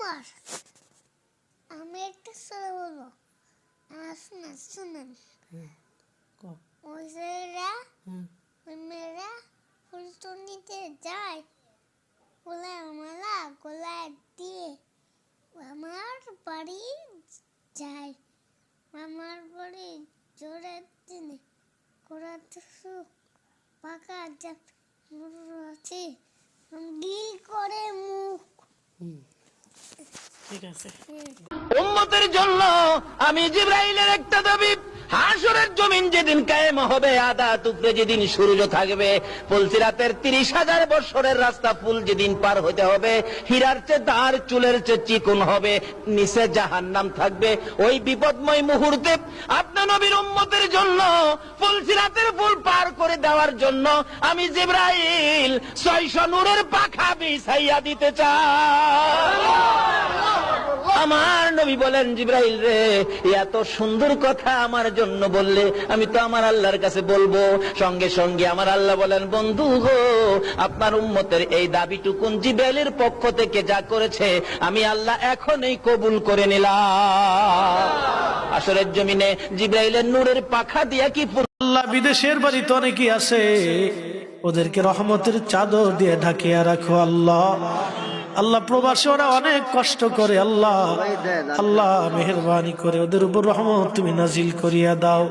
উমর আমি একটা সূরা বলবো শুনেন ওই মেয়েরা ফুল নিতে যায় গোলায় মালা গোলায় দিয়ে আমার বাড়ি যায় আমার বাড়ি জোরের দিনে করাতে সুখ পাকা আছে গিল করে মুখ ঠিক আছে। উম্মতের জন্য আমি জিবরাইলের একটা দাবি, হাসরের জমিন যেদিন কায়েম হবে, আদা টুকরে যেদিন সূর্য থাকবে, পুলসিরাতের 30,000 বছরের রাস্তা ফুল যেদিন পার হতে হবে, হীরার চেয়ে দাঁড় চুলের চেয়ে চিকন হবে, নিচে জাহান্নাম থাকবে। ওই বিপদময় মুহূর্তে আপনার নবীর উম্মতের জন্য পুলসিরাতের ফুল পার করে দেওয়ার জন্য আমি জিবরাইল 600 নূরের পাখা বিছাইয়া দিতে চাই। আমার নবী বলেন, জিবরাইল রে, এত সুন্দর কথা আমার জন্য বললে, আমি তো আমার আল্লাহর কাছে বলবো। সঙ্গে সঙ্গে আমার আল্লাহ বলেন, বন্ধু গো, আপনার উম্মতের এই দাবিটুকুন জিবরাইলের পক্ষ থেকে যা করেছে আমি আল্লাহ এখনই কবুল করে নিলাম। আসরের জমিনে জিবরাইলের নূরের পাখা দিয়া কি আল্লাহ বিদেশের বাড়িতে অনেকেই আছে, ওদেরকে রহমতের চাদর দিয়ে ঢাকিয়া রাখো আল্লাহ। আল্লাহ প্রবাসী ওরা অনেক কষ্ট করে, আল্লাহ আল্লাহ মেহেরবানি করে ওদের উপর রহমত তুমি নাজিল করিয়া দাও।